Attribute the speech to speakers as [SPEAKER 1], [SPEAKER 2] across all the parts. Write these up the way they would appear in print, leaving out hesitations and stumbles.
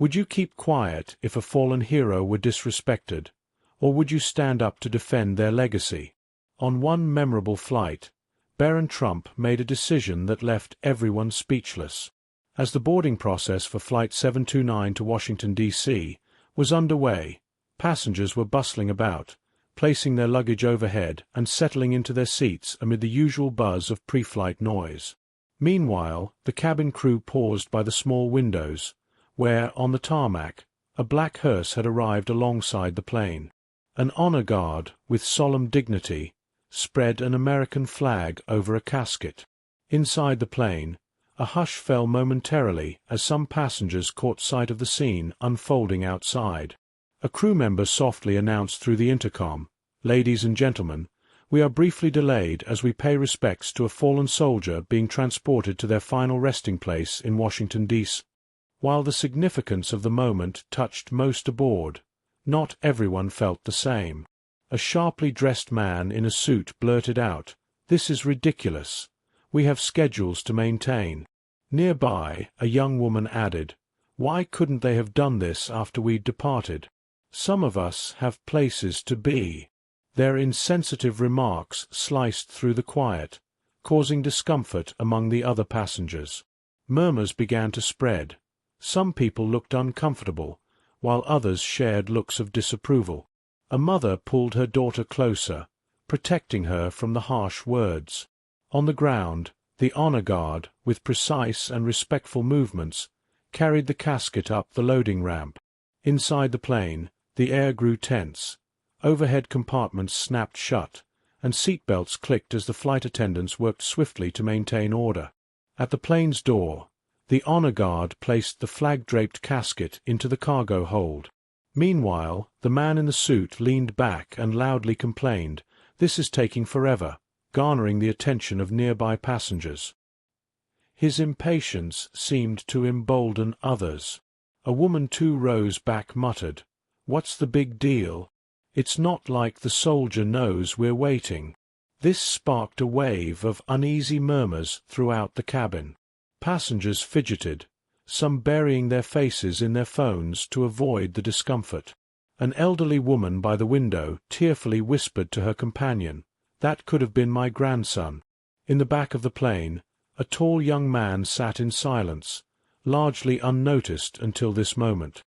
[SPEAKER 1] Would you keep quiet if a fallen hero were disrespected, or would you stand up to defend their legacy? On one memorable flight, Barron made a decision that left everyone speechless. As the boarding process for Flight 729 to Washington, D.C. was underway, passengers were bustling about, placing their luggage overhead and settling into their seats amid the usual buzz of pre-flight noise. Meanwhile, the cabin crew paused by the small windows, where, on the tarmac, a black hearse had arrived alongside the plane. An honor guard, with solemn dignity, spread an American flag over a casket. Inside the plane, a hush fell momentarily as some passengers caught sight of the scene unfolding outside. A crew member softly announced through the intercom, "Ladies and gentlemen, we are briefly delayed as we pay respects to a fallen soldier being transported to their final resting place in Washington, D.C." While the significance of the moment touched most aboard, not everyone felt the same. A sharply dressed man in a suit blurted out, "This is ridiculous. We have schedules to maintain." Nearby, a young woman added, "Why couldn't they have done this after we'd departed? Some of us have places to be." Their insensitive remarks sliced through the quiet, causing discomfort among the other passengers. Murmurs began to spread. Some people looked uncomfortable, while others shared looks of disapproval. A mother pulled her daughter closer, protecting her from the harsh words. On the ground, the honor guard, with precise and respectful movements, carried the casket up the loading ramp. Inside the plane, the air grew tense. Overhead compartments snapped shut, and seatbelts clicked as the flight attendants worked swiftly to maintain order. At the plane's door, the honor guard placed the flag-draped casket into the cargo hold. Meanwhile, the man in the suit leaned back and loudly complained, "This is taking forever," garnering the attention of nearby passengers. His impatience seemed to embolden others. A woman 2 rows back muttered, "What's the big deal? It's not like the soldier knows we're waiting." This sparked a wave of uneasy murmurs throughout the cabin. Passengers fidgeted, some burying their faces in their phones to avoid the discomfort. An elderly woman by the window tearfully whispered to her companion, "That could have been my grandson." In the back of the plane, a tall young man sat in silence, largely unnoticed until this moment.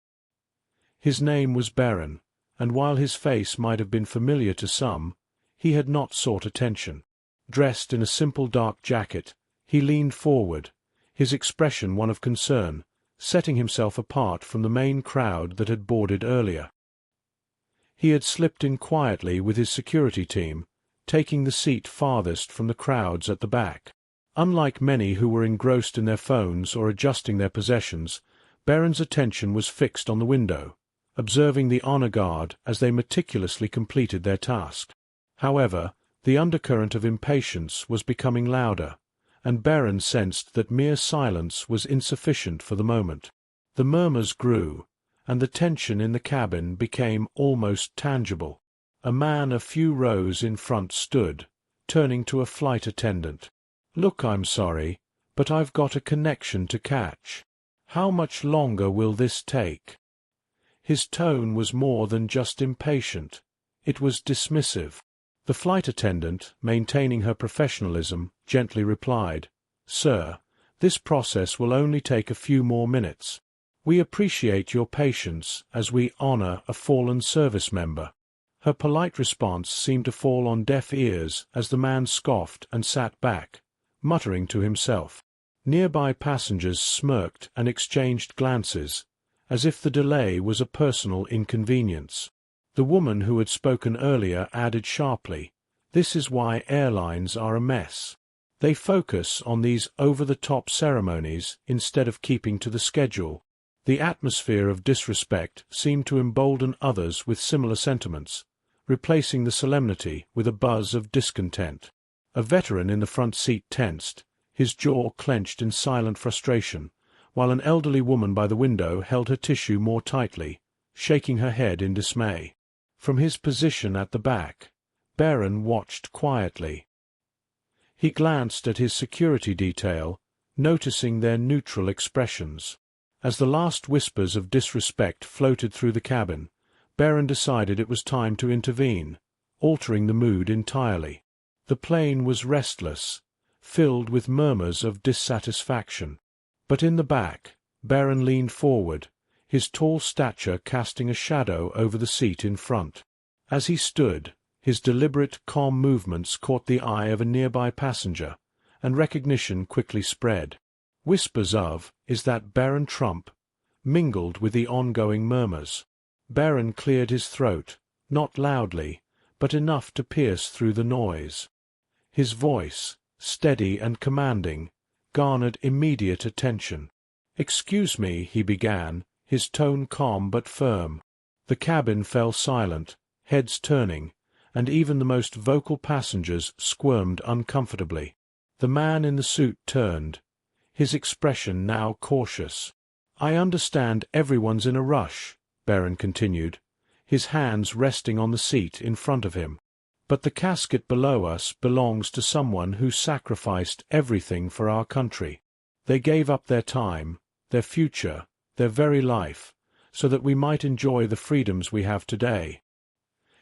[SPEAKER 1] His name was Barron, and while his face might have been familiar to some, he had not sought attention. Dressed in a simple dark jacket, he leaned forward, his expression one of concern, setting himself apart from the main crowd that had boarded earlier. He had slipped in quietly with his security team, taking the seat farthest from the crowds at the back. Unlike many who were engrossed in their phones or adjusting their possessions, Barron's attention was fixed on the window, observing the honor guard as they meticulously completed their task. However, the undercurrent of impatience was becoming louder, and Barron sensed that mere silence was insufficient for the moment. The murmurs grew, and the tension in the cabin became almost tangible. A man a few rows in front stood, turning to a flight attendant. "Look, I'm sorry, but I've got a connection to catch. How much longer will this take?" His tone was more than just impatient. It was dismissive. The flight attendant, maintaining her professionalism, gently replied, "Sir, this process will only take a few more minutes. We appreciate your patience as we honor a fallen service member." Her polite response seemed to fall on deaf ears as the man scoffed and sat back, muttering to himself. Nearby passengers smirked and exchanged glances, as if the delay was a personal inconvenience. The woman who had spoken earlier added sharply, "This is why airlines are a mess. They focus on these over-the-top ceremonies instead of keeping to the schedule." The atmosphere of disrespect seemed to embolden others with similar sentiments, replacing the solemnity with a buzz of discontent. A veteran in the front seat tensed, his jaw clenched in silent frustration, while an elderly woman by the window held her tissue more tightly, shaking her head in dismay. From his position at the back, Barron watched quietly. He glanced at his security detail, noticing their neutral expressions. As the last whispers of disrespect floated through the cabin, Barron decided it was time to intervene, altering the mood entirely. The plane was restless, filled with murmurs of dissatisfaction. But in the back, Barron leaned forward, his tall stature casting a shadow over the seat in front. As he stood, his deliberate, calm movements caught the eye of a nearby passenger, and recognition quickly spread. Whispers of, "Is that Barron Trump?" mingled with the ongoing murmurs. Barron cleared his throat, not loudly, but enough to pierce through the noise. His voice, steady and commanding, garnered immediate attention. "Excuse me," he began, his tone calm but firm. The cabin fell silent, heads turning, and even the most vocal passengers squirmed uncomfortably. The man in the suit turned, his expression now cautious. "I understand everyone's in a rush," Barron continued, his hands resting on the seat in front of him. "But the casket below us belongs to someone who sacrificed everything for our country. They gave up their time, their future, their very life, so that we might enjoy the freedoms we have today."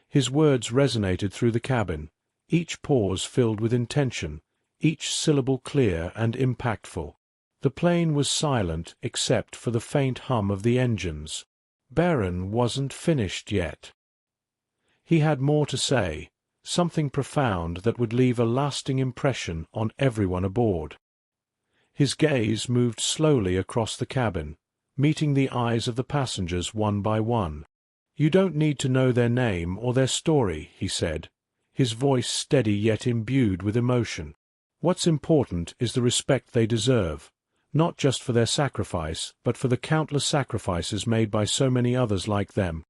[SPEAKER 1] His words resonated through the cabin, each pause filled with intention, each syllable clear and impactful. The plane was silent except for the faint hum of the engines. Barron wasn't finished yet. He had more to say, something profound that would leave a lasting impression on everyone aboard. His gaze moved slowly across the cabin, meeting the eyes of the passengers one by one. "You don't need to know their name or their story," he said, his voice steady yet imbued with emotion. "What's important is the respect they deserve, not just for their sacrifice, but for the countless sacrifices made by so many others like them."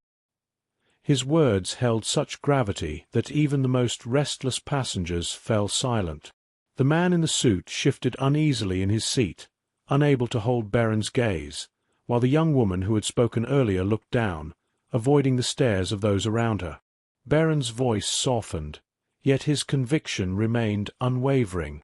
[SPEAKER 1] His words held such gravity that even the most restless passengers fell silent. The man in the suit shifted uneasily in his seat, unable to hold Barron's gaze, while the young woman who had spoken earlier looked down, avoiding the stares of those around her. Barron's voice softened, yet his conviction remained unwavering.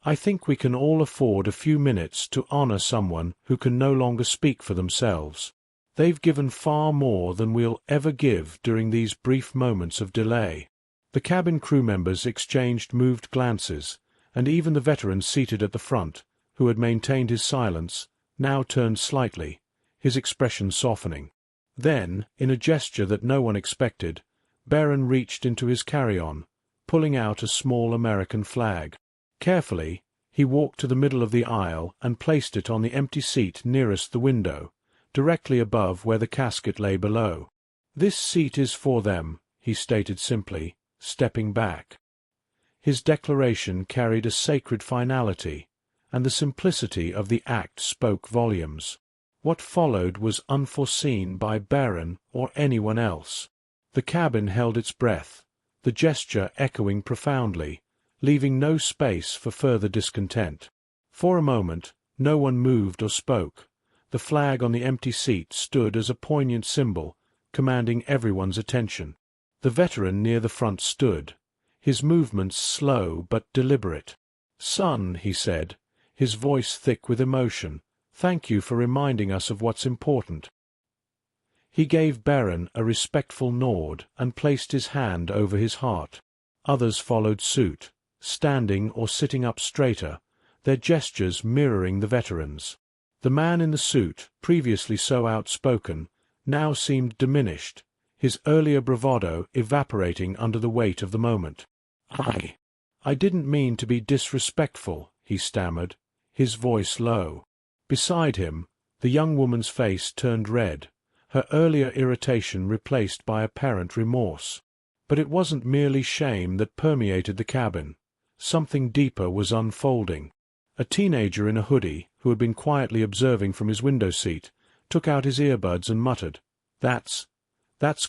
[SPEAKER 1] "I think we can all afford a few minutes to honor someone who can no longer speak for themselves. They've given far more than we'll ever give during these brief moments of delay." The cabin crew members exchanged moved glances, and even the veteran seated at the front, who had maintained his silence, now turned slightly, his expression softening. Then, in a gesture that no one expected, Barron reached into his carry-on, pulling out a small American flag. Carefully, he walked to the middle of the aisle and placed it on the empty seat nearest the window, directly above where the casket lay below. "This seat is for them," he stated simply, stepping back. His declaration carried a sacred finality, and the simplicity of the act spoke volumes. What followed was unforeseen by Barron or anyone else. The cabin held its breath, the gesture echoing profoundly, leaving no space for further discontent. For a moment, no one moved or spoke. The flag on the empty seat stood as a poignant symbol, commanding everyone's attention. The veteran near the front stood, his movements slow but deliberate. "Son," he said, his voice thick with emotion, "thank you for reminding us of what's important." He gave Barron a respectful nod and placed his hand over his heart. Others followed suit, standing or sitting up straighter, their gestures mirroring the veteran's. The man in the suit, previously so outspoken, now seemed diminished, his earlier bravado evaporating under the weight of the moment. I didn't mean to be disrespectful," he stammered, his voice low. Beside him, the young woman's face turned red, her earlier irritation replaced by apparent remorse. But it wasn't merely shame that permeated the cabin. Something deeper was unfolding. A teenager in a hoodie, who had been quietly observing from his window seat, took out his earbuds and muttered, That's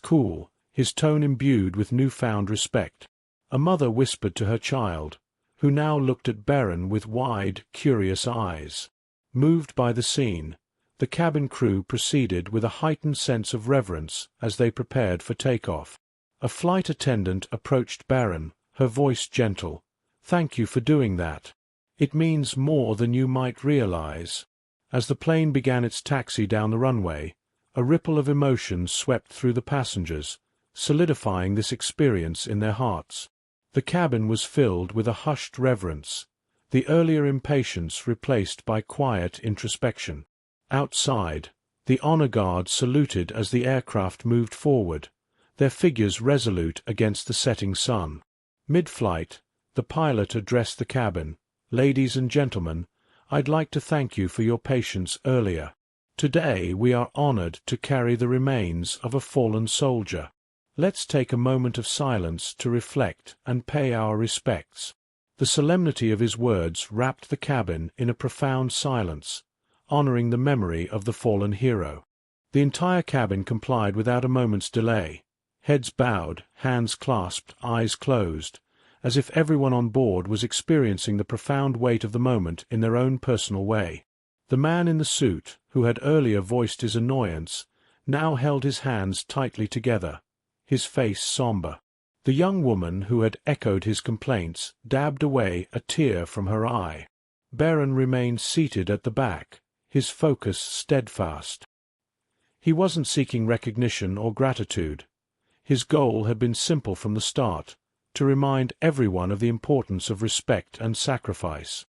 [SPEAKER 1] cool," his tone imbued with newfound respect. A mother whispered to her child, who now looked at Barron with wide, curious eyes. Moved by the scene, the cabin crew proceeded with a heightened sense of reverence as they prepared for takeoff. A flight attendant approached Barron, her voice gentle. "Thank you for doing that. It means more than you might realize." As the plane began its taxi down the runway, a ripple of emotion swept through the passengers, solidifying this experience in their hearts. The cabin was filled with a hushed reverence, the earlier impatience replaced by quiet introspection. Outside, the honor guard saluted as the aircraft moved forward, their figures resolute against the setting sun. Mid-flight, the pilot addressed the cabin. "Ladies and gentlemen, I'd like to thank you for your patience earlier. Today we are honored to carry the remains of a fallen soldier. Let's take a moment of silence to reflect and pay our respects." The solemnity of his words wrapped the cabin in a profound silence, honoring the memory of the fallen hero. The entire cabin complied without a moment's delay, heads bowed, hands clasped, eyes closed, as if everyone on board was experiencing the profound weight of the moment in their own personal way. The man in the suit, who had earlier voiced his annoyance, now held his hands tightly together, his face somber. The young woman who had echoed his complaints dabbed away a tear from her eye. Barron remained seated at the back, his focus steadfast. He wasn't seeking recognition or gratitude. His goal had been simple from the start, to remind everyone of the importance of respect and sacrifice.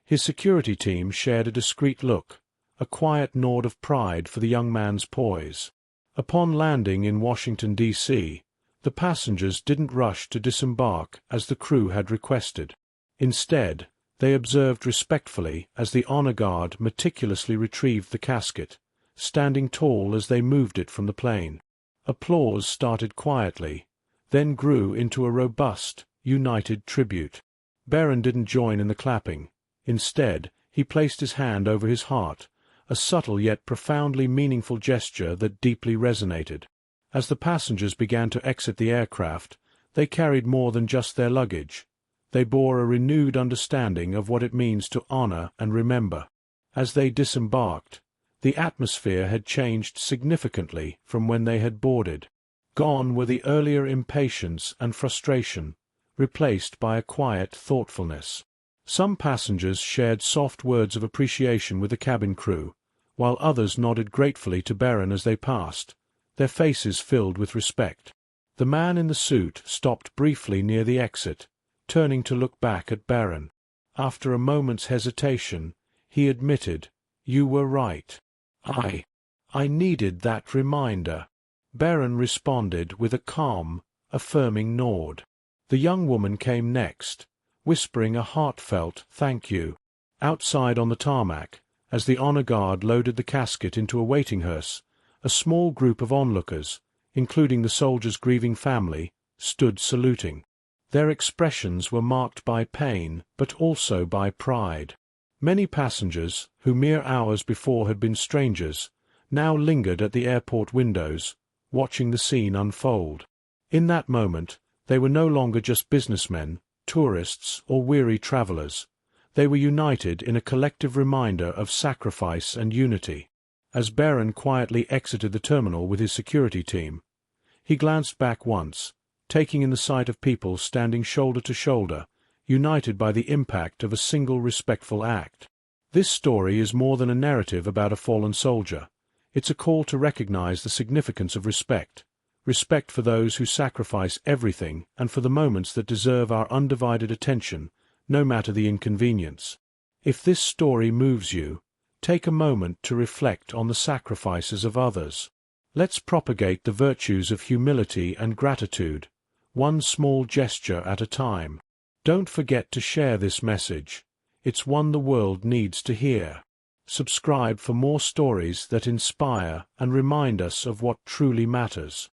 [SPEAKER 1] His security team shared a discreet look, a quiet nod of pride for the young man's poise. Upon landing in Washington, D.C., the passengers didn't rush to disembark as the crew had requested. Instead, they observed respectfully as the honor guard meticulously retrieved the casket, standing tall as they moved it from the plane. Applause started quietly, then grew into a robust, united tribute. Barron didn't join in the clapping. Instead, he placed his hand over his heart, a subtle yet profoundly meaningful gesture that deeply resonated. As the passengers began to exit the aircraft, they carried more than just their luggage. They bore a renewed understanding of what it means to honor and remember. As they disembarked, the atmosphere had changed significantly from when they had boarded. Gone were the earlier impatience and frustration, replaced by a quiet thoughtfulness. Some passengers shared soft words of appreciation with the cabin crew, while others nodded gratefully to Barron as they passed, their faces filled with respect. The man in the suit stopped briefly near the exit, turning to look back at Barron. After a moment's hesitation, he admitted, "You were right. I needed that reminder." Barron responded with a calm, affirming nod. The young woman came next, whispering a heartfelt thank you. Outside on the tarmac, as the honor guard loaded the casket into a waiting hearse, a small group of onlookers, including the soldier's grieving family, stood saluting. Their expressions were marked by pain, but also by pride. Many passengers, who mere hours before had been strangers, now lingered at the airport windows, watching the scene unfold. In that moment, they were no longer just businessmen, tourists, or weary travelers. They were united in a collective reminder of sacrifice and unity. As Barron quietly exited the terminal with his security team, he glanced back once, taking in the sight of people standing shoulder to shoulder, united by the impact of a single respectful act. This story is more than a narrative about a fallen soldier. It's a call to recognize the significance of respect for those who sacrifice everything and for the moments that deserve our undivided attention, no matter the inconvenience. If this story moves you, take a moment to reflect on the sacrifices of others. Let's propagate the virtues of humility and gratitude, one small gesture at a time. Don't forget to share this message. It's one the world needs to hear. Subscribe for more stories that inspire and remind us of what truly matters.